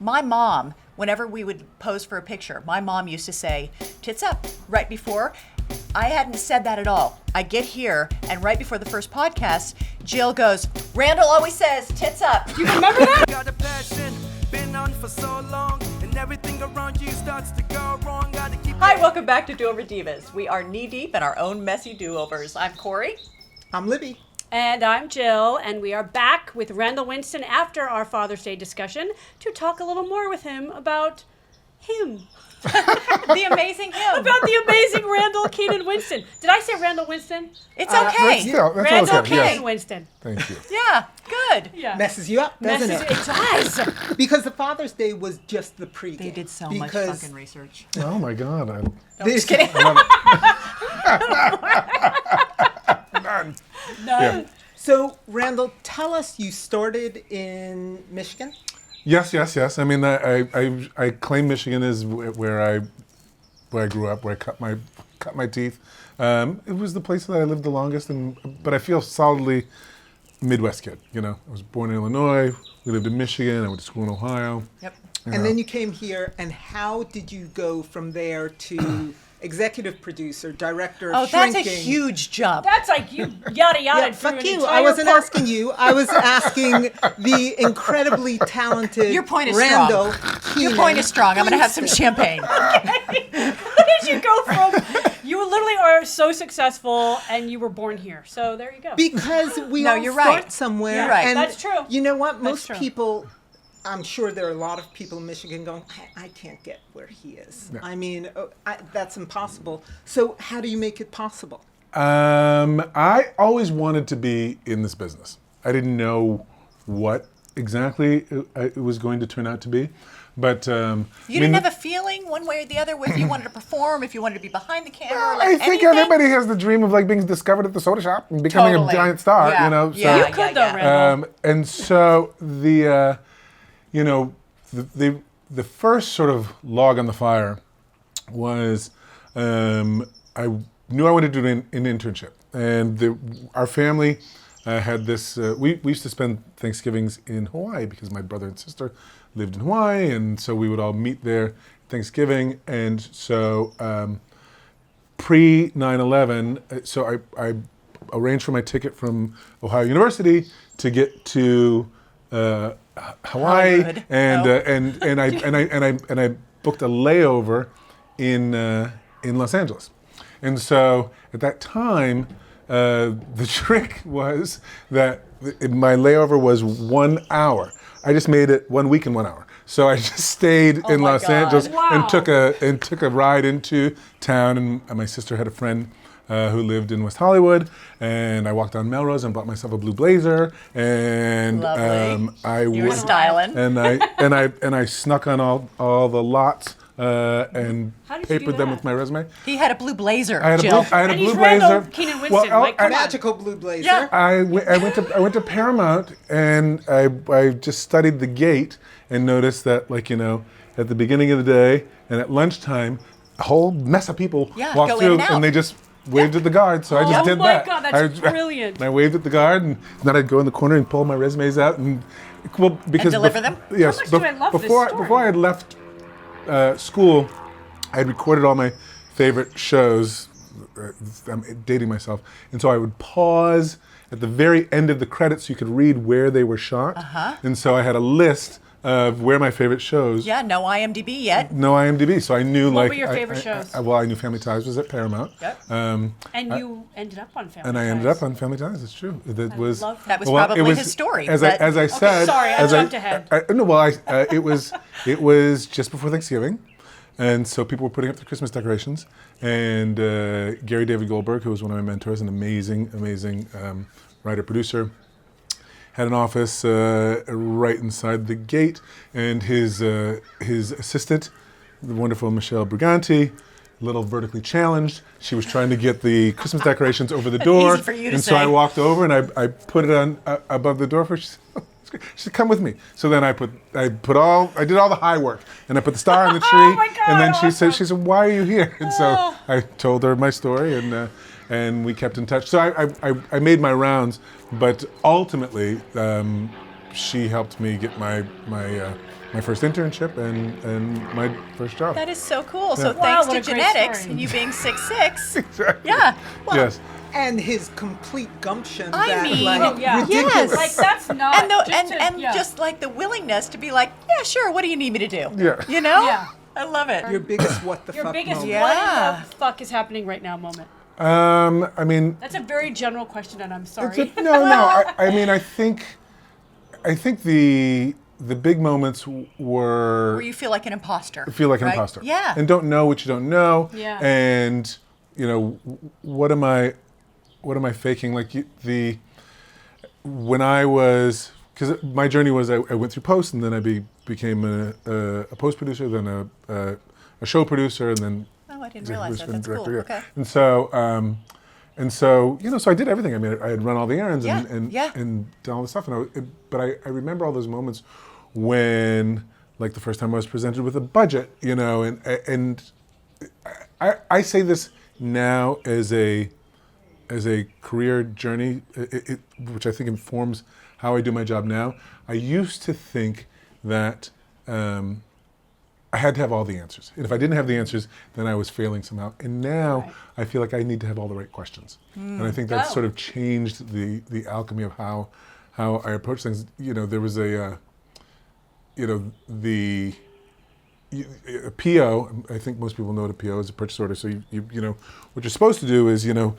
My mom, whenever we would pose for a picture, my mom used to say, tits up, right before. I hadn't said that at all. I get here, and right before the first podcast, Jill goes, Randall always says, tits up. You remember that? Got a passion, been on for so long, and everything around you starts to go wrong. Gotta keep Hi, welcome back to Do-Over Divas. We are knee-deep in our own messy do-overs. I'm Corey. I'm Libby. And I'm Jill, and we are back with Randall Winston after our Father's Day discussion to talk a little more with him about him. The amazing him. About the amazing Randall Keenan Winston. Did I say Randall Winston? It's okay. Yeah, that's Randall okay. Keenan Yes. Winston. Thank you. Yeah, good. Yeah. Messes you up, doesn't it? It does. Because the Father's Day was just the pregame. They did so much Because fucking research. Oh my God. No, I'm just kidding. None. No. So, Randall, tell us, you started in Michigan? Yes. I mean, I claim Michigan is where I grew up, where I cut my teeth. It was the place that I lived the longest, but I feel solidly Midwest kid. You know, I was born in Illinois. We lived in Michigan. I went to school in Ohio. Yep. And then you came here, and how did you go from there to executive producer, director of That's shrinking? a huge jump. That's like you yada yada. Yeah, fuck you. I wasn't asking you. I was asking the incredibly talented Your point is Randall strong. Keenan Your point is strong. I'm going to have some Winston. champagne. How did you go from, you literally are so successful and you were born here. So there you go. Because we No, all you're start right. somewhere. You're right. And That's true. You know what? That's Most true. people, I'm sure there are a lot of people in Michigan going, I can't get where he is. Yeah. I mean, that's impossible. So how do you make it possible? I always wanted to be in this business. I didn't know what exactly it was going to turn out to be, but You didn't have a feeling one way or the other if you wanted to perform, if you wanted to be behind the camera, like I think anything? everybody has the dream of like being discovered at the soda shop and becoming Totally. a giant star. Yeah. You know, Yeah. You Yeah, could though, yeah. Randall. And so the first sort of log on the fire was I knew I wanted to do an internship, and our family had this. We used to spend Thanksgivings in Hawaii because my brother and sister lived in Hawaii, and so we would all meet there Thanksgiving, and so pre 9/11, so I arranged for my ticket from Ohio University to get to Hawaii, Hollywood. and I booked a layover in Los Angeles, and so at that time the trick was that my layover was 1 hour. I just made it 1 week in 1 hour. So I just stayed in my Los God. Angeles Wow. and took a ride into town, and my sister had a friend who lived in West Hollywood, and I walked down Melrose and bought myself a blue blazer, and Lovely. You were styling. and I snuck on all the lots and How did you do papered them that? with my resume. He had a blue blazer, I had Jill. a And he's blue Randall blazer. Keenan Winston. Like, come on. Magical blue blazer. Yeah. I went to Paramount, and I just studied the gate and noticed that, like, you know, at the beginning of the day and at lunchtime, a whole mess of people Yeah, walked go in through, and out. they just waved at the guard. So I just Oh did my that. God, that's I brilliant. I waved at the guard, and then I'd go in the corner and pull my resumes out and because deliver them? Yes, How much do I love this before story? before I had left school, I had recorded all my favorite shows. I'm dating myself, and so I would pause at the very end of the credits so you could read where they were shot. And so I had a list of where my favorite shows. Yeah, no IMDb yet. No IMDb, so I knew What like. were your favorite I- shows? well, I knew Family Ties was at Paramount. Yep. And you ended up on Family And I ended Ties. up on Family Ties. It's true. That was love That was well, probably it was- his story. As but- I said. sorry, I as jumped ahead. No, well, it was just before Thanksgiving, and so people were putting up their Christmas decorations, and Gary David Goldberg, who was one of my mentors, an amazing writer producer, had an office right inside the gate, and his assistant, the wonderful Michelle Briganti, a little vertically challenged. She was trying to get the Christmas decorations over the door, Easy for you to and so I say. walked over and I put it on above the door for her. She said, "Come with me." So then I did all the high work, and I put the star on the tree, Oh my God, and then awesome. she said, "Why are you here?" And so I told her my story, and we kept in touch. So I made my rounds, but ultimately she helped me get my first internship and my first job. That is so cool. So Wow, thanks what to a great genetics story. and you being 6'6". Exactly. Yeah. Well, Yes. And his complete gumption I that mean- like Oh, yeah. ridiculous. Yes. Like that's not. and the, just to- and yeah. just like the willingness to be like, yeah, sure. What do you need me to do? Yeah. You know? Yeah. I love it. Your biggest what the Your fuck biggest moment. Yeah. what the fuck is happening right now moment. I mean, That's a very general question, and I'm sorry. no. I mean, I think the big moments were Where you feel like an imposter. feel like an right? imposter. Yeah. And don't know what you don't know. Yeah. And what am I faking? Like when I was, because my journey was I went through post and then I became a post producer, then a show producer, and then Oh, I didn't realize that. That's director. cool. Yeah. Okay. And so so I did everything. I mean, I had run all the errands Yeah, and yeah. done all the stuff. But I remember all those moments when, like the first time I was presented with a budget, and I say this now as a career journey, which I think informs how I do my job now. I used to think that I had to have all the answers. And if I didn't have the answers, then I was failing somehow. And now Right. I feel like I need to have all the right questions. And I think that's Oh. sort of changed the alchemy of how I approach things. There was a PO. I think most people know what a PO is, a purchase order. So you what you're supposed to do is you want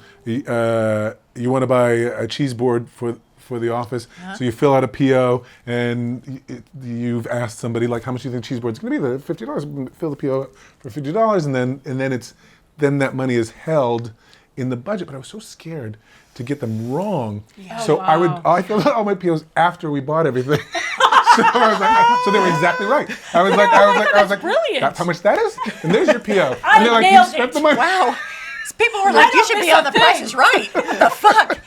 to buy a cheese board for the office. So you fill out a PO and you've asked somebody like, how much do you think cheese board's going to be? The $50. Fill the PO for $50, and then that money is held in the budget. But I was so scared to get them wrong. So wow. I filled out all my POs after we bought everything. So I was like, so they were exactly right. I was like, brilliant. That's how much that is? And there's your PO. I And they're like, you nailed spent it. the money. Wow. People were like, you should be on the Price is Right. What the fuck?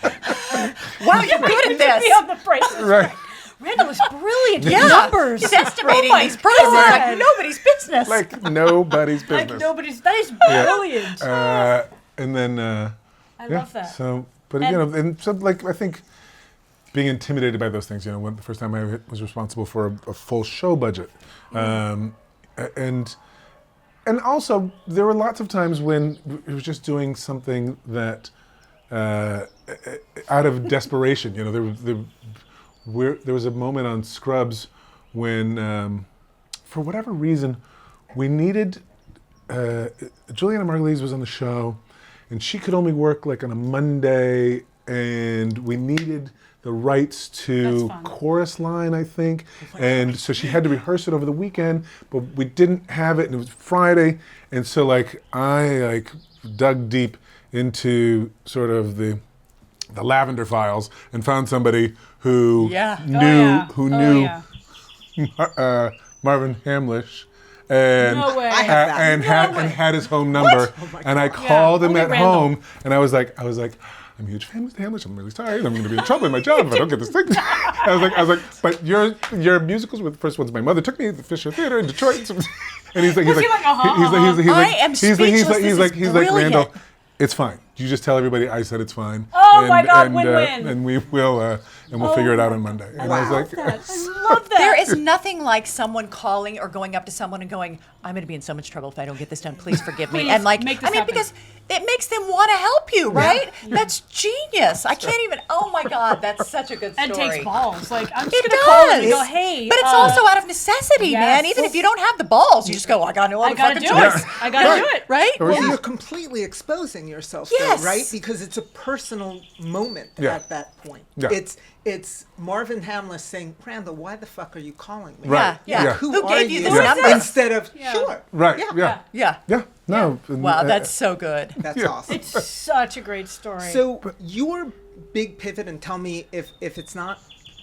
Wow, you're good at Be this. on the prices. Right. Randall is brilliant. Yeah. Numbers. He's estimating Oh my these prices God. like nobody's business. Like nobody's business. Like nobody's. That is brilliant. And then I love that. So, but And- and so like I think being intimidated by those things. When the first time I was responsible for a full show budget, and also there were lots of times when it was just doing something that out of desperation. There was a moment on Scrubs when for whatever reason we needed Juliana Margulies was on the show, and she could only work like on a Monday, and we needed the rights to That's fun. chorus line, I think, and so she had to rehearse it over the weekend, but we didn't have it, and it was Friday, and so I dug deep into sort of the Lavender Files and found somebody who Yeah. knew Marvin Hamlish. And No way. I have that. and had his home number, and I God. called him only at Randall. home, and I was like, I'm a huge fan of Hamlish. I'm really sorry. I'm going to be in trouble in my job if I don't get this thing. I was like, but your musicals were the first ones. My mother took me to the Fisher Theater in Detroit, and he's like, Was he like, uh-huh, I am speechless. This is he's like, brilliant. Randall, it's fine. You just tell everybody I said it's fine. Oh my God, win-win. And we will, and we'll figure it out on Monday. And I was like, I love that. There is nothing like someone calling or going up to someone and going, I'm going to be in so much trouble if I don't get this done. Please forgive me. Please And like, make this happen. because it makes them want to help you, right? That's genius. I can't even, oh my God, that's such a good story. and takes balls. Like I'm just It gonna call him and does. go, hey. But it's also out of necessity, yes. man. Even if you don't have the balls, you just go, I got no I other gotta fucking do choice. it. I gotta do it. Right? Or Well, Yeah. you're completely exposing yourself, Yes. though, right? Because it's a personal moment Yeah. at that point. Yeah. It's Marvin Hamlish saying, Randall, why the fuck are you calling me? Right. Yeah, yeah. Yeah. Who Who are gave you you? this number? Instead of, Yeah. sure. right, Yeah. yeah. Yeah. No. and, Wow, that's so good. That's Yeah. awesome. It's such a great story. So your big pivot, and tell me if it's not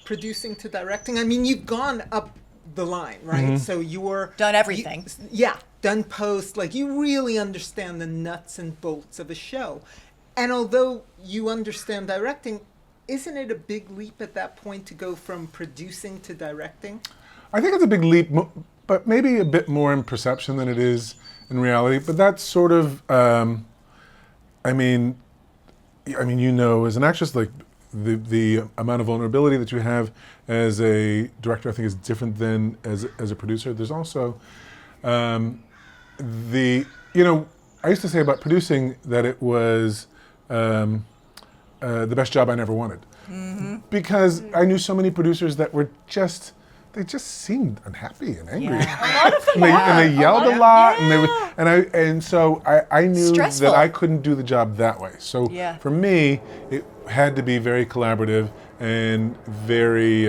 producing to directing. I mean, you've gone up the line, right? Mm-hmm. So you're Done everything. done post. Like you really understand the nuts and bolts of a show. And although you understand directing, isn't it a big leap at that point to go from producing to directing? I think it's a big leap, but maybe a bit more in perception than it is in reality. But that's sort of, I mean, as an actress, like the amount of vulnerability that you have as a director, I think, is different than as a producer. There's also I used to say about producing that it was the best job I never wanted. Because I knew so many producers that were they just seemed unhappy and angry. Yeah. And they yelled a lot, and so I knew Stressful. that I couldn't do the job that way. So for me, it had to be very collaborative and very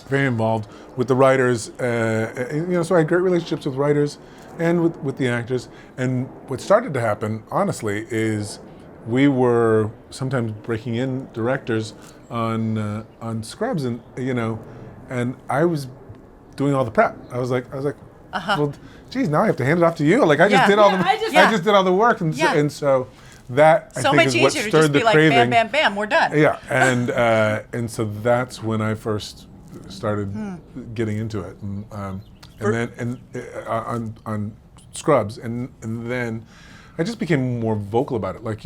very involved with the writers. So I had great relationships with writers and with the actors. And what started to happen, honestly, is we were sometimes breaking in directors on Scrubs, and and I was doing all the prep. I was like, well, geez, now I have to hand it off to you. Like I just did all I just did all the work, and so that I So think much is what easier to stirred just the be like, craving. bam, bam, bam, we're done. Yeah, and so that's when I first started getting into it, and then on Scrubs, and then I just became more vocal about it. Like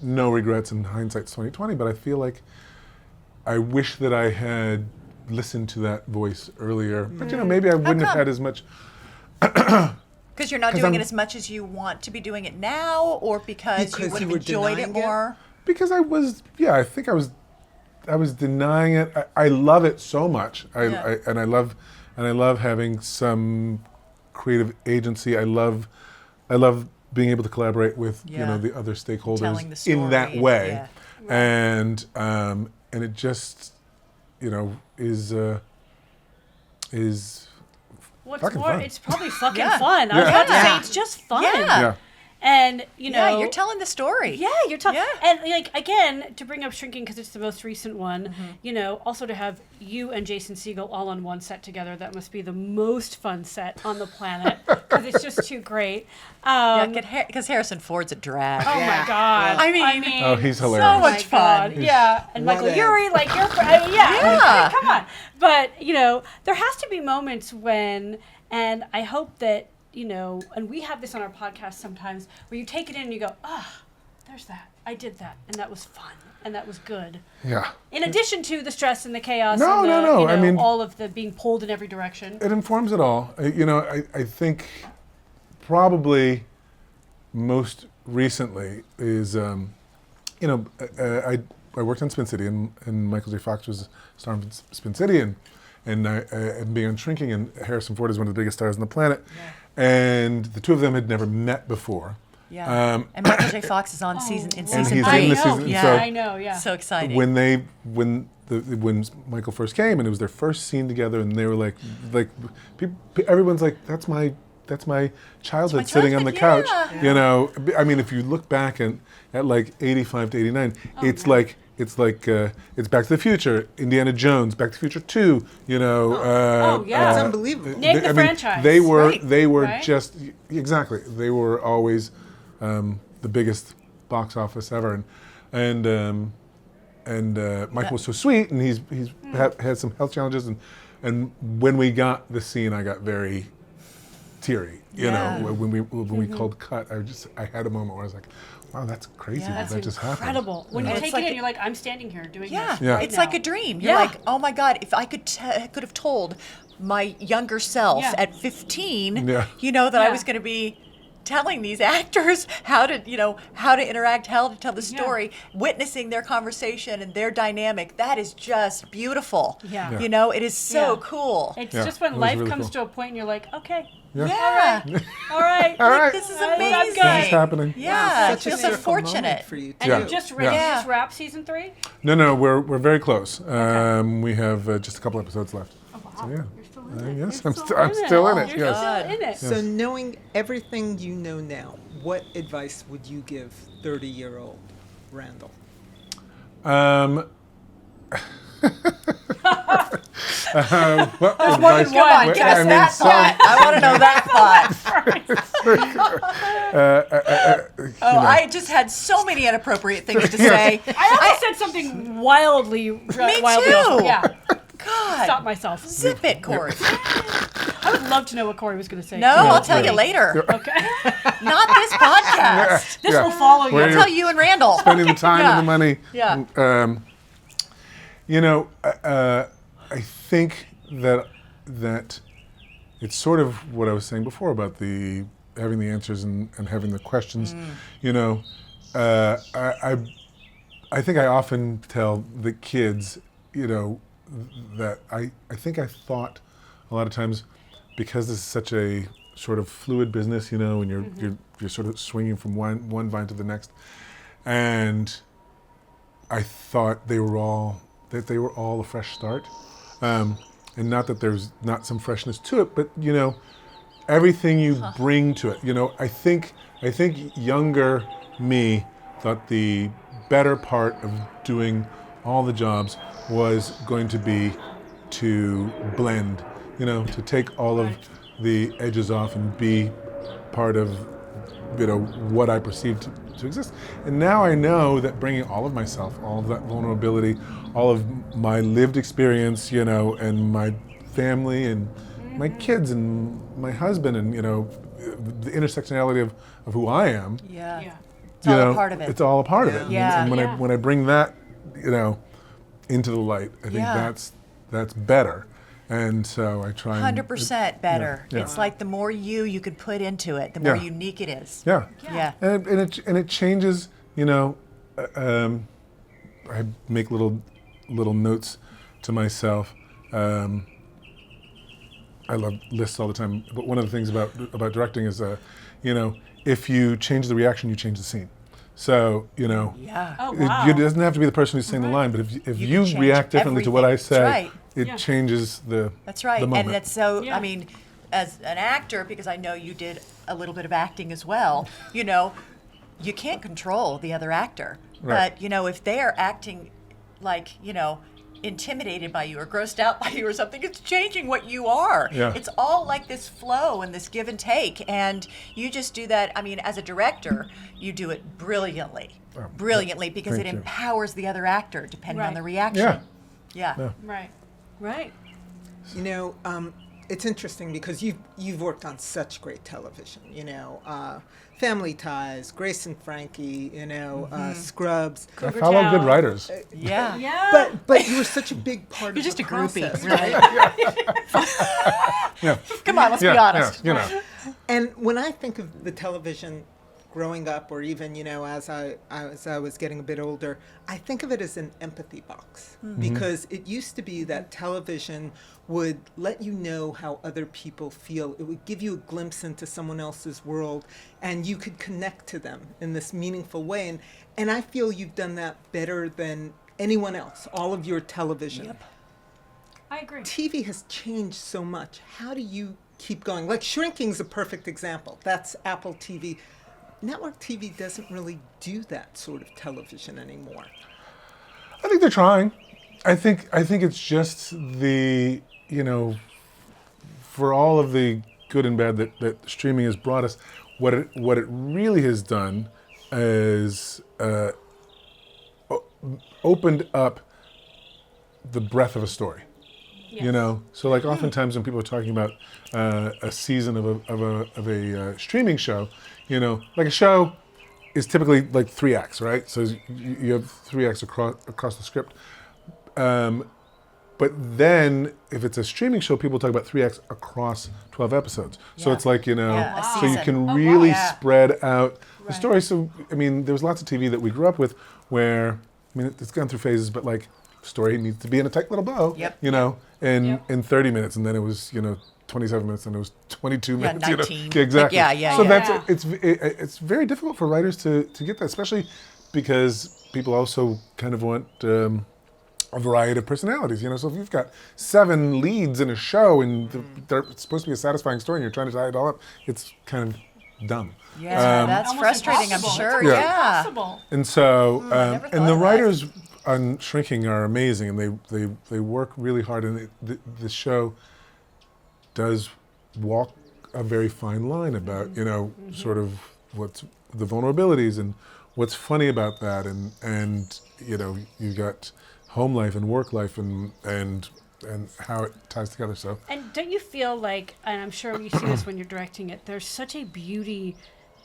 no regrets, in hindsight's 2020, but I feel like I wish that I had listened to that voice earlier. But maybe I wouldn't have had as much. Because you're not doing it as much as you want to be doing it now, or because you would have enjoyed it more? Because I was, I think I was denying it. I love it so much. I love having some creative agency. I love being able to collaborate with the other stakeholders Telling the story in that way. Yeah. And it just is What's fucking more, fun. it's probably fucking Yeah. fun. I was about to say it's just fun. Yeah. And Yeah, you're telling the story. Yeah, you're talking. Yeah. And like again, to bring up Shrinking because it's the most recent one. Also to have you and Jason Segel all on one set together, that must be the most fun set on the planet because it's just too great. Because Harrison Ford's a drag. Oh my God! I mean, oh, he's hilarious. so much fun. Yeah, and Michael Urie, like you're, Yeah. come on. But there has to be moments when, and I hope that. And we have this on our podcast sometimes where you take it in and you go, there's that. I did that. And that was fun. And that was good. Yeah. In addition to the stress and the chaos No, and no. I mean, all of the being pulled in every direction. It informs it all. I think probably most recently is, I worked on Spin City and Michael J. Fox was starring in Spin City and being on Shrinking, and Harrison Ford is one of the biggest stars on the planet. Yeah. And the two of them had never met before. Yeah. And Michael J. Fox is on season 3. he's in the season. Yeah. So I know, yeah. So exciting. When Michael first came and it was their first scene together, and they were like everyone's like, that's my childhood sitting on the couch. Yeah. I mean, if you look back at like 85 to 89, it's like it's Back to the Future, Indiana Jones, Back to the Future 2. Yeah, it's unbelievable. Name the franchise. They were right? just exactly. They were always the biggest box office ever, and Michael was so sweet, and he's had some health challenges, and when we got the scene, I got very teary. When we called cut, I had a moment where I was like, wow, that's crazy. That's that just happened. incredible. When you take it in, you're like, I'm standing here doing this. Yeah. It's now. like a dream. You're like, oh my God, if I could have told my younger self at 15, that I was going to be telling these actors how to interact, how to tell the story, witnessing their conversation and their dynamic. That is just beautiful. Yeah. It is so cool. It's just when it was life really comes cool. to a point and you're like, okay. Yeah. All right. This is amazing. I'm This is good. happening. Yeah. Such I a feel so circle moment fortunate. for you too. And you just ready to Yeah. just wrap season 3? No, we're very close. We have just a couple episodes left. Oh, wow. So, yeah. You're still in it. Yes, You're I'm still in it. You're Yes. still in it. So knowing everything you know now, what advice would you give 30-year-old Randall? What There's more than advice- one. Give us that thought. I want to know that thought. I just had so many inappropriate things to say. I almost said something wildly Me wildly too. awful. Yeah. God. Stop myself. Zip it, Corey. I would love to know what Corey was going to say. No, I'll tell you later. Okay. Not this podcast. This will follow you. Where I'll tell you and Randall. Spending the time and the money. Yeah. I think that it's sort of what I was saying before about having the answers and having the questions. I think I often tell the kids, that I think I thought a lot of times, because this is such a sort of fluid business, and you're sort of swinging from one vine to the next, and I thought they were all a fresh start, and not that there's not some freshness to it, but everything you bring to it. I think younger me thought the better part of doing all the jobs was going to be to blend, to take all of the edges off and be part of, what I perceived to exist. And now I know that bringing all of myself, all of that vulnerability, all of my lived experience, and my family and my kids and my husband and, the intersectionality of who I am. Yeah. It's all a part of it. It's all a part of it. Yeah. And when I bring that, into the light, I think that's better. And so I try 100% better. Yeah. It's like the more you could put into it, the more unique it is. Yeah. Yeah. And it changes, I make little notes to myself. I love lists all the time, but one of the things about directing is, if you change the reaction, you change the scene. So, Oh, wow. it doesn't have to be the person who's saying the line, but if you can react change differently to what I say, everything. it changes the That's right. the moment. And that's so, Yeah. I mean, as an actor, because I know you did a little bit of acting as well, you can't control the other actor. Right. But, if they are acting like, intimidated by you or grossed out by you or something, it's changing what you are. Yeah. It's all like this flow and this give and take. And you just do that. I mean, as a director, you do it brilliantly. Because Thank it you. empowers the other actor depending on Right. the reaction. Yeah. Yeah. Right. It's interesting because you've worked on such great television. Family Ties, Grace and Frankie. Scrubs. I follow good writers. Yeah. Yeah. But you were such a big part You're of just the a groupie, process, really. Yeah. Come on, let's be honest. Yeah, And when I think of the television growing up, or even as I was getting a bit older, I think of it as an empathy box, because it used to be that television would let you know how other people feel. It would give you a glimpse into someone else's world, and you could connect to them in this meaningful way. And I feel you've done that better than anyone else. All of your television. Yep. I agree. TV has changed so much. How do you keep going? Like Shrinking's a perfect example. That's Apple TV. Network TV doesn't really do that sort of television anymore. I think they're trying. I think it's just the, for all of the good and bad that streaming has brought us, what it really has done is opened up the breadth of a story. Yes. So like oftentimes when people are talking about a season of a streaming show, like a show is typically like 3 acts, right? So you have 3 acts across the script. But then if it's a streaming show, people talk about 3 acts across 12 episodes. So Yeah. it's like, a so you season. can wow. really Yeah. spread out the Right. story. So, I mean, there was lots of TV that we grew up with where, it's gone through phases, but like story needs to be in a tight little bow, Yep. in 30 minutes. And then it was, 27 minutes and it was 22 Yeah, minutes. 19. Yeah, exactly. Like, yeah, So yeah. that's, it's very difficult for writers to get that, especially because people also kind of want a variety of personalities, So if you've got 7 leads in a show and it's supposed to be a satisfying story and you're trying to tie it all up, it's kind of dumb. Yeah, that's Almost frustrating, I'm impossible. sure. Yeah. Yeah. Impossible. And so, never thought and the of that. writers on Shrinking are amazing, and they work really hard, and the show does walk a very fine line about sort of what's the vulnerabilities and what's funny about that, and you've got home life and work life and how it ties together. So And don't you feel like, and I'm sure you see this when you're directing it, there's such a beauty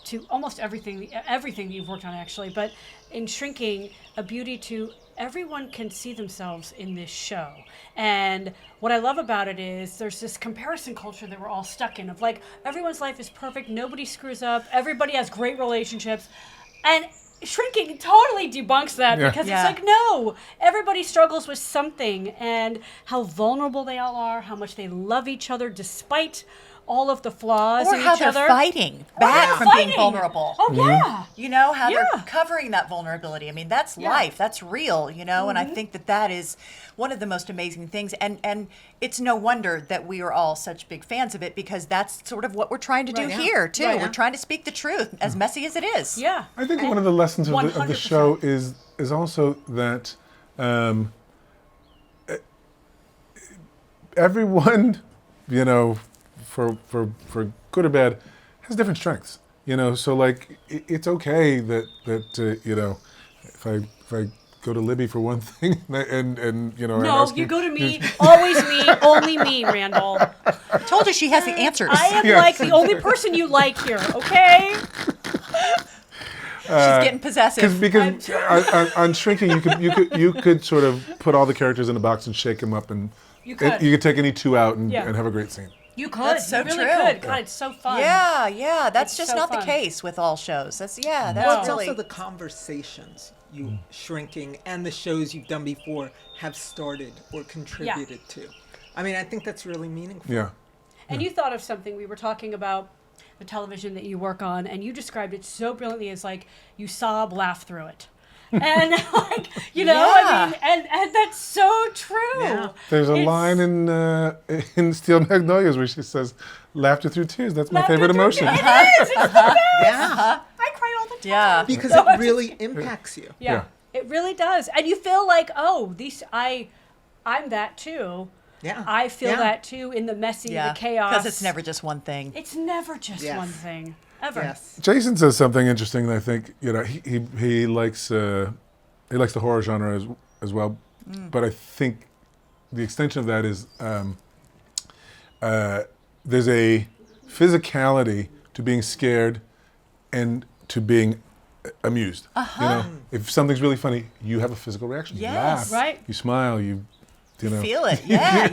to almost everything that you've worked on, actually. But in Shrinking, a beauty to everyone can see themselves in this show. And what I love about it is there's this comparison culture that we're all stuck in of like, everyone's life is perfect, nobody screws up, everybody has great relationships. And Shrinking totally debunks that because it's like, no, everybody struggles with something, and how vulnerable they all are, how much they love each other despite all of the flaws Or in how each they're other. fighting back from being vulnerable. Oh, yeah. You know, how Yeah. they're covering that vulnerability. I mean, that's life. That's real, you know, and I think that is one of the most amazing things. And it's no wonder that we are all such big fans of it, because that's sort of what we're trying to do here, too. Right. We're trying to speak the truth, as messy as it is. Yeah. I think one of the lessons of the 100%. show is also that everyone, you know, for good or bad, has different strengths. You know, so like it's okay that you know, if I go to Libby for one thing and you know, I'm No, asking, you go to me, always me, only me, Randall. I told you she has the answers. I am like the only person you like here, okay? She's getting possessive. because on Shrinking you could sort of put all the characters in a box and shake them up, and You could. you could take any two out and Yeah. have a great scene. You could. That's so you really true. could. God, it's so fun. Yeah, that's It's just so not the fun. case with all shows. That's Well, that's it's really also the conversations you Shrinking and the shows you've done before have started or contributed to. I mean, I think that's really meaningful. Yeah. And you thought of something. We were talking about the television that you work on, and you described it so brilliantly as like you sob, laugh through it. And like, you know, I mean, and that's so true. Yeah. There's a It's- line in Steel Magnolias where she says, "Laughter through tears. That's my Laughter favorite through emotion." tears. It is. It's the best. Yeah. I cry all the time. yeah. Because No, it really impacts you. Yeah, it really does. And you feel like, oh, I'm that too. Yeah. I feel Yeah. that too in the messy, the chaos. Because it's never just one thing. It's never just Yes. one thing. Ever. Yes. Jason says something interesting that I think, you know, he likes the horror genre as well, but I think the extension of that is there's a physicality to being scared and to being amused. You know, if something's really funny, you have a physical reaction. You Yes. laugh, Right. you smile, you know. Feel it. Yeah.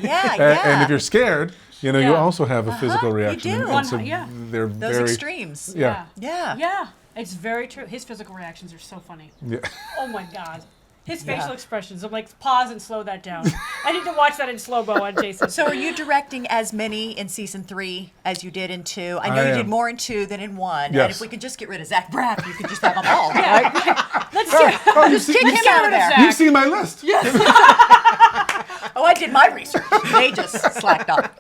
And if you're scared, you know, you Yeah. also have a physical reaction. do. And so Yeah. they're Those very extremes. Yeah. Yeah. Yeah. It's very true. His physical reactions are so funny. Yeah. Oh my God. His Yeah. facial expressions. I'm like, pause and slow that down. I need to watch that in slow-mo on Jason. So are you directing as many in season 3 as you did in 2? I know I you am. did more in 2 than in 1. And Yes. if we could just get rid of Zach Braff, you could just have them all. Let's get Oh, you've Kick seen, him out of there. you've seen my list. Oh, I did my research. They just slacked off.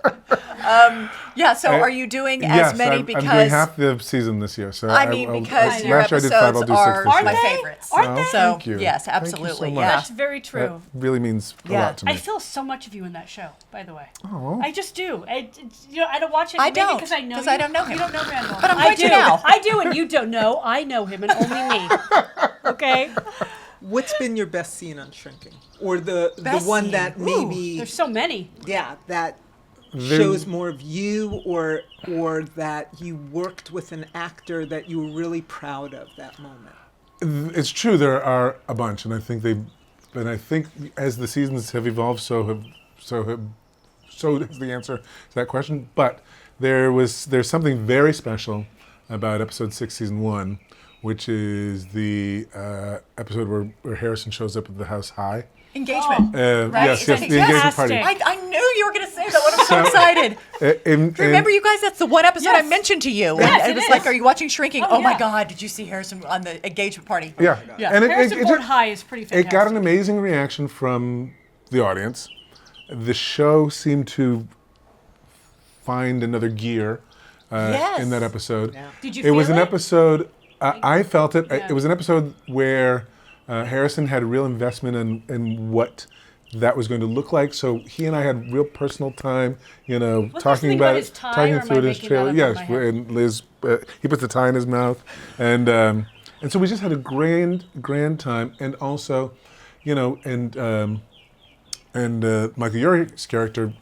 So are you doing Yes, as many I'm because doing half the season this year. So I mean, because your last year I did 5, episodes I'll do 6 are this year. my they? favorites. Aren't they? So Thank you. yes, Thank you so absolutely. much. Yeah. That's very true. That really means a Yeah. lot to me. I feel so much of you in that show, by the way. Oh. I just do. You know, I don't watch it. I maybe don't, because I know 'cause you. I don't know him. You don't know Randall. But I'm I going do. to now. I do, and you don't know. I know him, and only me. Okay. What's been your best scene on Shrinking? Or the Best one scene? that maybe There's so many. that There- shows more of you, or that you worked with an actor that you were really proud of that moment? It's true. There are a bunch, and I think as the seasons have evolved, so is the answer to that question. But there's something very special about episode 6, season 1, which is the episode where Harrison shows up at the house high. Engagement. Right? Yes, It's the engagement party. fantastic. I knew you were going to say that. I'm so excited. Remember, you guys, that's the one episode I Yes. mentioned to you. Yes, And it was is. like, are you watching Shrinking? Oh, Oh, my yeah. God, did you see Harrison on the engagement party? Yeah. Yeah. And Harrison Ford High is pretty it fantastic. got an amazing reaction from the audience. The show seemed to find another gear Yes. in that episode. Yeah. Did you It was feel an it? episode. I felt it. Yeah. It was an episode where Harrison had a real investment in what that was going to look like. So he and I had real personal time, you know, Was there talking something about about it, his tie, talking or am through I it his making that trailer. up in Yes, my head? and Liz, he puts the tie in his mouth, and so we just had a grand time, and also, you know, and Michael Urie's character,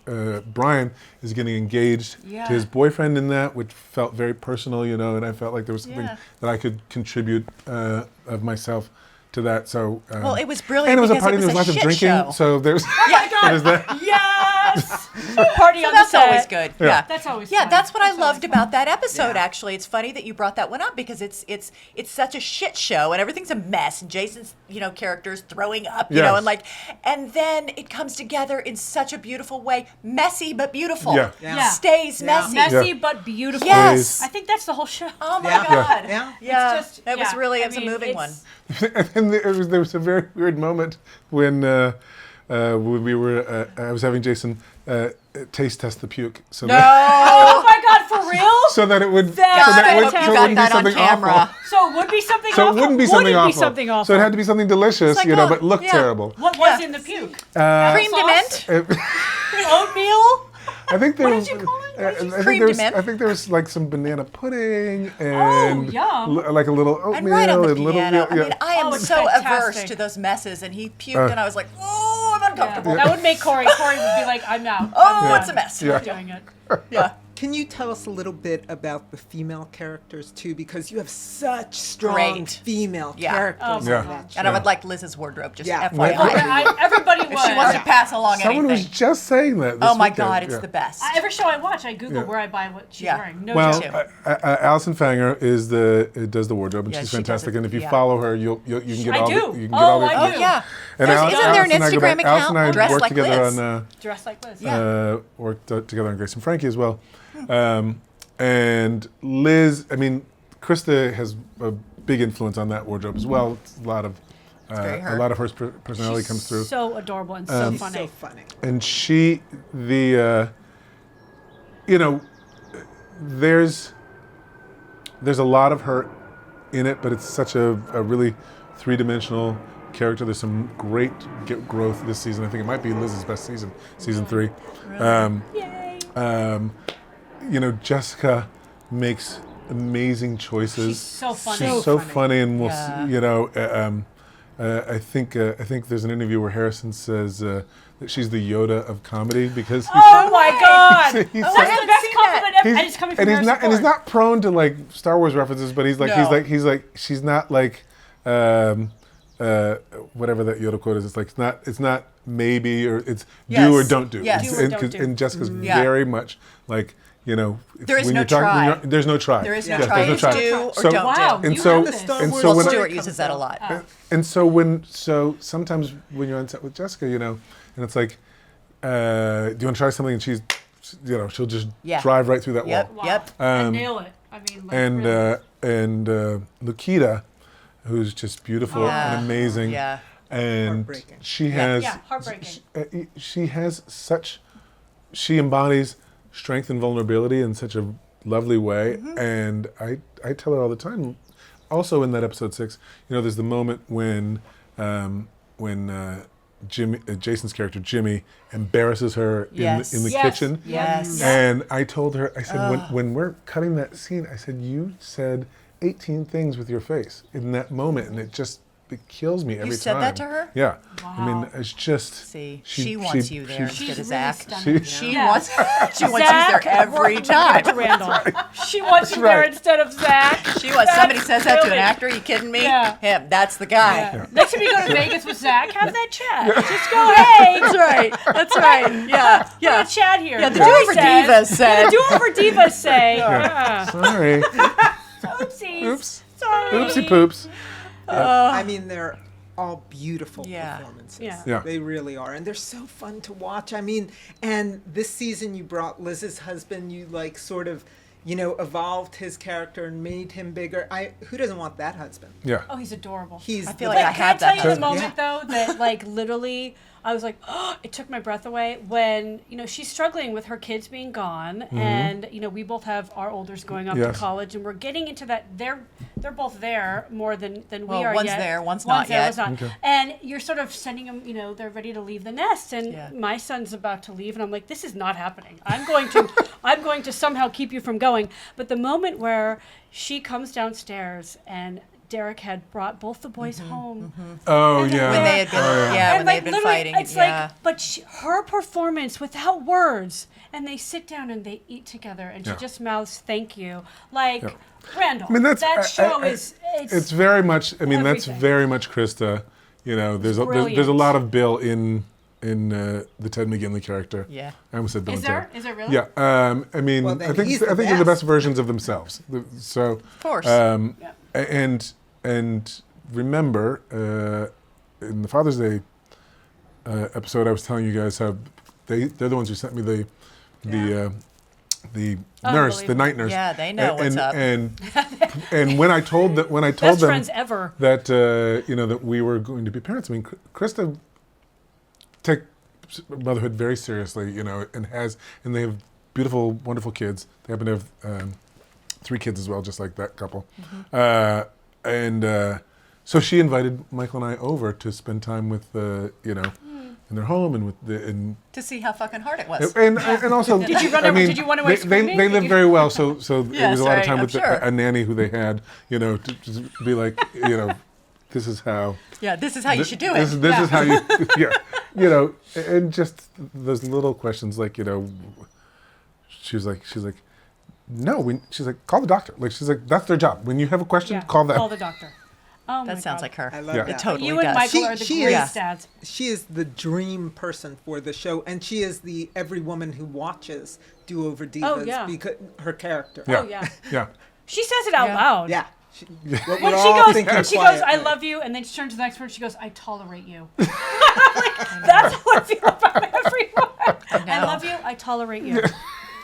Brian, is getting engaged Yeah. to his boyfriend in that, which felt very personal, and I felt like there was something Yeah. that I could contribute of myself to that. So Well, it was brilliant and it was a because party. it There was was a lots of shit drinking. show. So there's there's that. Yes. Party on That's the set. always good. Yeah. That's always Yeah, fun. that's what I That's loved always about that episode. Yeah. Actually, it's funny that you brought that one up because it's such a shit show and everything's a mess. And Jason's character's throwing up, Yes. and then it comes together in such a beautiful way, messy but beautiful. Yeah. Yeah. Stays Yeah. messy. Messy Yeah. but beautiful. Yes. I think that's the whole show. Oh my Yeah. god. Yeah. Yeah. It's just, It was really a moving one. And there was a very weird moment when we were. I was having Jason taste test the puke. So No. Oh my God, for real? so that it would. That's so that fantastic. would, You so it got wouldn't be that on something camera. awful. So it would be something So awful? it wouldn't be something awful. Be something awful. So it had to be something delicious, like, but looked yeah. terrible. What was Yeah. in the puke? Cream de Sauce? mint. Oatmeal? I think there What was. did you call it? I think Cream there de was. mint. I think there was like some banana pudding and yum. like a little oatmeal And right on the and little. piano. I yeah. mean, I am Oh, it's so averse fantastic. to those messes, and he puked, and I was like, "Oh, I'm uncomfortable." That would make Corey. Corey would be like, I'm out. Oh, I'm it's done. a mess. Yeah. I'm doing it. Yeah. Can you tell us a little bit about the female characters too? Because you have such strong Great. female Yeah. characters Oh, on Yeah. that show. And I would like Liz's wardrobe, just Yeah. FYI. Everybody If would. she wants to pass along Someone was anything. just saying that. This Oh my weekend. God, it's Yeah. the best. Every show I watch, I Google Yeah. where I buy what she's Yeah. wearing. No Well, joke. Alison Fanger does the wardrobe, and Yeah, she's she does fantastic. it, and if you yeah. follow her, you can get I all do. the you can get Oh, all the. I Oh do. yeah. And Isn't there an Alice and I go Instagram back- Alice and I account? Dressed worked like together Liz? on Dressed like Liz. worked together on Grace and Frankie as well. And Liz, I mean, Krista has a big influence on that wardrobe as well. It's a lot of very her. her personality comes through. So adorable and so She's funny. so funny. And there's a lot of her in it, but it's such a really three-dimensional character. There's some great growth this season. I think it might be Liz's best season, season 3. Yay. Jessica makes amazing choices. She's so funny. She's So so funny, and we'll Yeah. I think there's an interview where Harrison says that she's the Yoda of comedy because he's Oh my God! He's That's so- the best compliment ever. And it's coming from Harrison and he's Ford. not prone to like Star Wars references, but he's like she's not like whatever that Yoda quote is. It's like it's not maybe, or it's Yes. do or don't do. Yes. Do or don't do. And Jessica's Yeah. very much like There is when no you're talking, try. there's no try. There is no Yeah. try. There's no It's try. do or So- don't Wow, do. And you so- have The this. Star and Wars so Well, when- story Stewart comes uses that a out. lot. And so sometimes when you're on set with Jessica, and it's like, do you want to try something? And she's, she'll just Yeah. drive right through that Yep. wall. Wow. And nail it. I mean, like, And really. Lukita, who's just beautiful Yeah. and amazing. Yeah. And Heartbreaking. she has, Yeah, heartbreaking. she embodies strength and vulnerability in such a lovely way. Mm-hmm. And I tell her all the time. Also in that episode 6, there's the moment when Jason's character Jimmy embarrasses her Yes. in the Yes. kitchen. Yes. And I told her, I said, when we're cutting that scene, I said, you said 18 things with your face in that moment, and it kills me every time. said that to her? Yeah. I mean, Wow. it's just. See, she wants you there She's instead of really Zach. stunning. She Yeah. wants you Zach, there every we're- time. to Randall. She wants you right. there instead of Zach. She wants somebody says that to an brilliant. actor. Are you kidding me? Yeah. Him. That's the guy. Yeah. Next time you go to Vegas with Zach, have that chat. Just go, hey. That's right. That's right. Yeah. Yeah. Yeah. Chat here. Yeah, the Corey Do-Over says- Divas said. Yeah, the Do-Over Divas say. Sorry. Oopsies. Oops. Sorry. Oopsie poops. I mean, they're all beautiful Yeah. performances. Yeah. Yeah. They really are. And they're so fun to watch. I mean, and this season you brought Liz's husband, you sort of, evolved his character and made him bigger. Who doesn't want that husband? Yeah. Oh, he's adorable. He's I feel the like I best. Can I have tell that you the husband. moment though that literally I was like, oh, it took my breath away when she's struggling with her kids being gone, and we both have our olders going off Yes. to college, and we're getting into that. They're both there more than we Well, are one's yet. there, one's not there, yet. one's not. And you're sort of sending them. They're ready to leave the nest, and Yeah. my son's about to leave, and I'm like, this is not happening. I'm going to somehow keep you from going. But the moment where she comes downstairs and Derek had brought both the boys home. Oh And yeah. When they had been, Oh, when they had been literally, fighting. it's yeah. like, but her performance without words, and they sit down and they eat together, and Yeah. she just mouths "thank you," like Yeah. Randall. I mean, that show is it's very much. I mean, that's everything. very much Krista. You know, there's a brilliant. lot of Bill in the Ted McGinley character. Yeah. I almost said Bill Is and there? Ted. Is there really? Yeah. I mean, Well, then I think he's they're the the best best. versions of themselves. So, Of course. Yeah. and remember, in the Father's Day episode, I was telling you guys how they're the ones who sent me the nurse, the night nurse. Yeah, they know what's and, up. And when I told Best them friends ever. that that we were going to be parents, I mean, Krista take motherhood very seriously, and they have beautiful, wonderful kids. They happen to have 3 kids as well, just like that couple. So she invited Michael and I over to spend time with, in their home and with to see how fucking hard it was. and also, Did you run over- did you run away They screaming? they Did live you- very well, so it Yes, was a lot of right, time I'm with sure. a nanny who they had, to just be like, this is how. Yeah, this is how you should do This it. is how you, and just those little questions, like, she's like, no, she's like, call the doctor. Like, she's like, that's their job. When you have a question, Yeah. call them. Call the doctor. Oh my That sounds God. like her. I love Yeah. that. It totally You and does. Michael are the She greatest is- dads. She is the dream person for the show, and she is the every woman who watches Do Over Divas Oh, yeah. because her character. Yeah. Oh yeah. Yeah. She says it out Yeah. loud. Yeah. What When we're she all goes, thinking she goes, "I quietly. love you," and then she turns to the next person. She goes, "I tolerate you." That's how I feel about everyone. I know. love you. I tolerate you.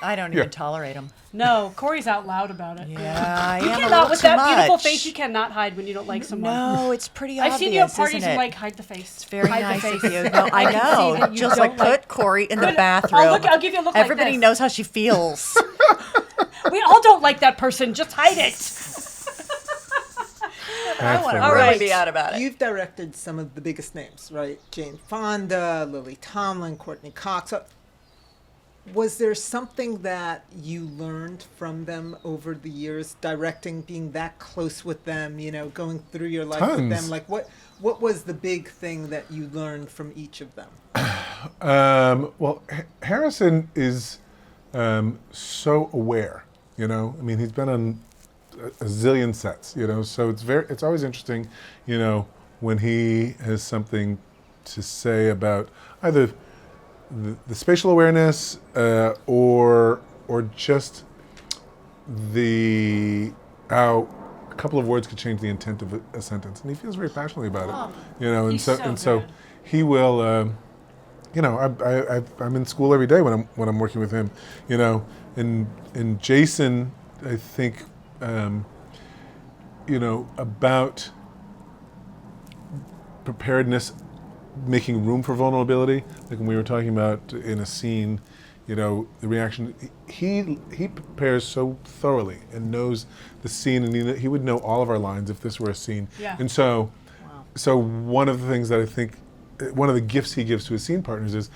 I don't Yeah. even tolerate them. No, Corey's out loud about it. Yeah, I You am a cannot, little with too that beautiful much. face, you cannot hide when you don't like someone. No, it's pretty obvious. I've seen you at parties isn't and it? like hide the face. It's very hide nice the of face. you. No, I can see know. that you Just don't like put Corey in the Good. bathroom. I'll give you a look like Everybody this. knows how she feels. We all don't like that person. Just hide it. I want to All really right. be out about it. You've directed some of the biggest names, right? Jane Fonda, Lily Tomlin, Courtney Cox. Was there something that you learned from them over the years, directing, being that close with them, going through your life with Tons. them? Like, what was the big thing that you learned from each of them? Well, Harrison is so aware, I mean, he's been on a zillion sets, so it's always interesting, when he has something to say about either the spatial awareness or just how a couple of words could change the intent of a sentence, and he feels very passionately about it, and he's so so good. he will. I'm in school every day when I'm working with him, and Jason, I think, about preparedness, making room for vulnerability. Like when we were talking about in a scene, the reaction. He prepares so thoroughly and knows the scene, and he would know all of our lines if this were a scene. Yeah. And so one of the things that I think, one of the gifts he gives to his scene partners is,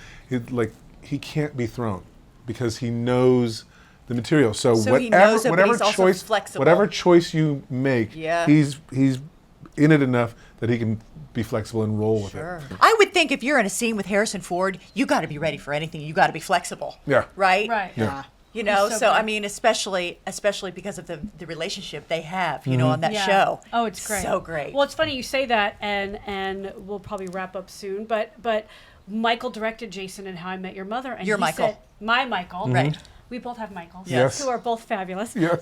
he can't be thrown because he knows the material. So he knows it, but whatever he's also choice, flexible. whatever choice you make, Yeah. he's in it enough that he can be flexible and roll with it. I would think if you're in a scene with Harrison Ford, you got to be ready for anything. You got to be flexible. Yeah. Right. Right. Yeah. You know, He's so so I good. mean, especially because of the relationship they have, on that Yeah. show. Oh, it's great. So great. Well, it's funny you say that, and we'll probably wrap up soon. But Michael directed Jason in How I Met Your Mother, and Your he Michael. said, my Michael, Right. We both have Michaels, Yes. who are both fabulous. Yes.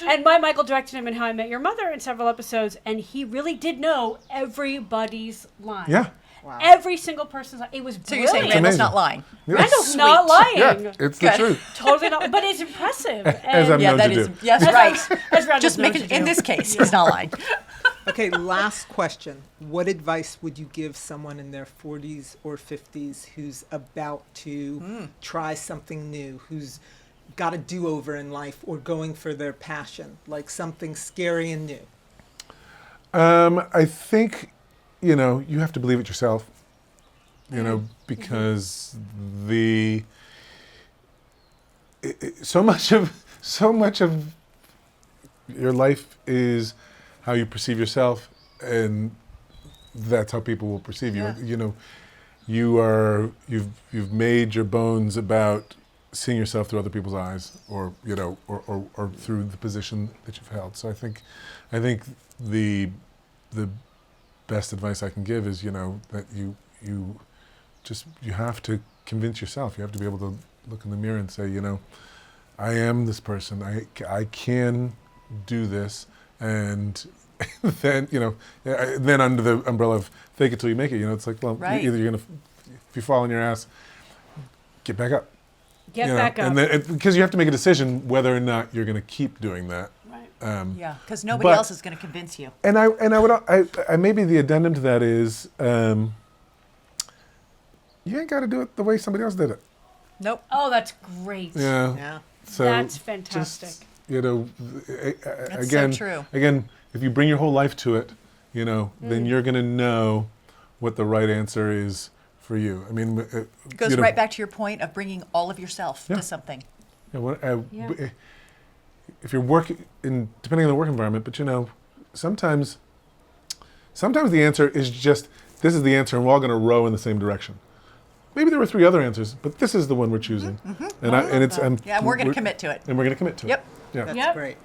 And my Michael directed him in How I Met Your Mother in several episodes, and he really did know everybody's line. Yeah. Wow. Every single person's line. It was So you're saying brilliant. Randall's amazing. not lying. Randall's Sweet. not lying. Yeah, it's the Good. truth. Totally not. But it's impressive. As I'm And- Yeah, known that to is. do. Yes, As right. as Randall's Just known making to in do. this case, he's not lying. Okay, last question. What advice would you give someone in their 40s or 50s who's about to try something new, who's got a do-over in life or going for their passion, like something scary and new? I think, you have to believe it yourself, because so much of your life is how you perceive yourself, and that's how people will perceive you. Yeah. You know, you've made your bones about seeing yourself through other people's eyes, or you know, or through the position that you've held. So I think the best advice I can give is, you know, that you have to convince yourself. You have to be able to look in the mirror and say, you know, I am this person. I can do this, and then, you know, then under the umbrella of fake it till you make it. You know, it's like, well, Right. either you're gonna, if you fall on your ass, get back up. Get You know, back up. and then because you have to make a decision whether or not you're going to keep doing that. Right. Yeah, because nobody But- else is going to convince you. And I maybe the addendum to that is, you ain't got to do it the way somebody else did it. Nope. Oh, that's great. Yeah. Yeah. So That's fantastic. just, you know, That's again, so true. again, if you bring your whole life to it, you know, then you're going to know what the right answer is for you. I mean, It goes you know, right back to your point of bringing all of yourself Yeah. to something. you know, Yeah. if you're working in, depending on the work environment, but you know, sometimes the answer is just, this is the answer and we're all going to row in the same direction. Maybe there were 3 other answers, but this is the one we're choosing. And it's, Yeah, and we're going to commit to it. and we're going to commit to Yep. it. Yeah. That's Yep. great.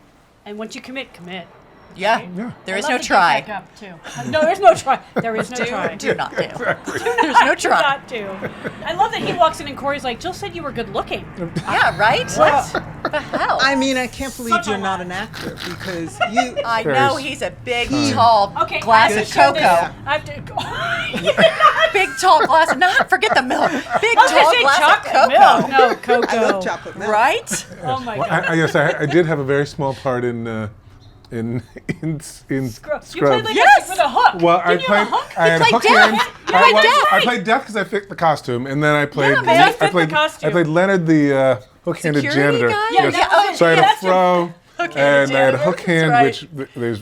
And once you commit, commit. Yeah. Yeah. There I is love no to get try. back up, too. No, there's no try. There is no try. Do not do. There's no Do try. not do. I love that he walks in and Corey's like, Jill said you were good looking. Yeah, right? Well, What the hell? I mean, I can't believe Such a you're not lie. an actor because you. I Very know s- he's a big, He- tall Okay, glass I of have to show this. cocoa. I have to. Big, tall glass of, not forget the milk. Big, I was tall gonna say glass chocolate of milk. cocoa. No, cocoa. I love chocolate milk. Right? Oh my Well, god. yes, I did have a very small part in Scrubs. Scrubs. You played like Yes! with a hook. Well, I Didn't you have played. a hook? I had a played hook Death. hand. You played Death. I played Death because I fit the costume, and then I played. Yeah, man, I fit the I played. costume. I played Leonard, the hook-handed Security janitor. guy? Yeah, Yes. that was it. So I had That's a your- fro, Hook-handed and I had a janitor, hook hand, that's which there's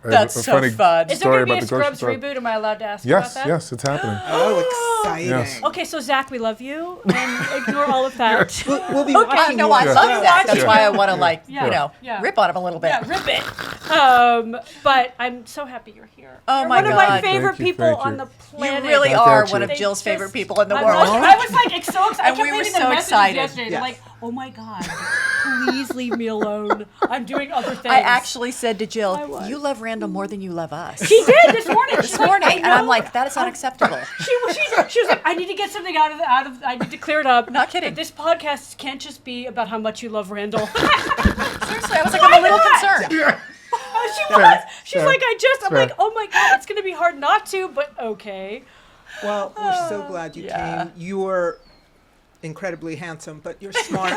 That's a so funny fun. Is there story going to be about a the grocery Scrubs store. reboot? Am I allowed to ask Yes, about that? yes, it's happening. Oh, exciting! Yes. Okay, so Zach, we love you, and ignore all of that. We'll be I watching know you I as love well. that. That's Yeah. why I want to, like, Yeah. you know, Yeah. rip on him a little bit. Yeah, rip it. But I'm so happy you're here. Oh You're my one of my God. favorite Thank you, people thank on you. the You planet. really Thank are you. one of They Jill's just- favorite people in the I world. was like so excited. I And kept we were reading so the messages excited. yesterday. Yes. Like, oh my god, please leave me alone. I'm doing other things. I actually said to I Jill, was. you love Randall more than you love us. She did this morning. This morning. And I'm like, that is unacceptable. She was like, I need to get something out of. I need to clear it up. Not kidding. This podcast can't just be about how much you love Randall. Seriously, I was like, I'm a little concerned. She was. She's Fair. like, I'm Fair. like, oh my god, it's gonna be hard not to, but okay. Well, we're so glad you Yeah. came. You're incredibly handsome, but you're smart.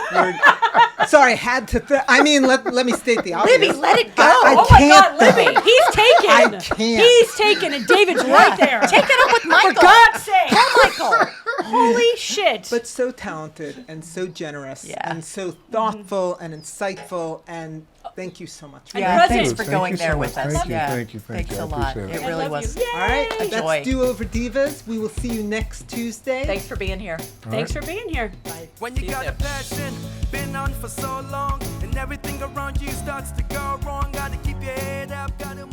Sorry, had to. I mean, let me state the obvious. Libby, let it go. I Oh my can't, god, Libby, though. he's taken. I can't. He's taken, and David's right there. Take it up with Michael. For God's sake. Tell Michael. Holy shit. But so talented and so generous Yeah. and so thoughtful and insightful, and thank you so much. And Yeah, present. thanks for Thank going you so there much. with us. Thank you, Yeah. thank you, thank Thanks you. a I lot. appreciate it. It I really love was. you. Yay. All right, A joy. that's Do Over Divas. We will see you next Tuesday. Thanks for being here. Thanks for being here. Bye. When you got a passion, been on for so long, and everything around you starts to go wrong, gotta keep your head up, gotta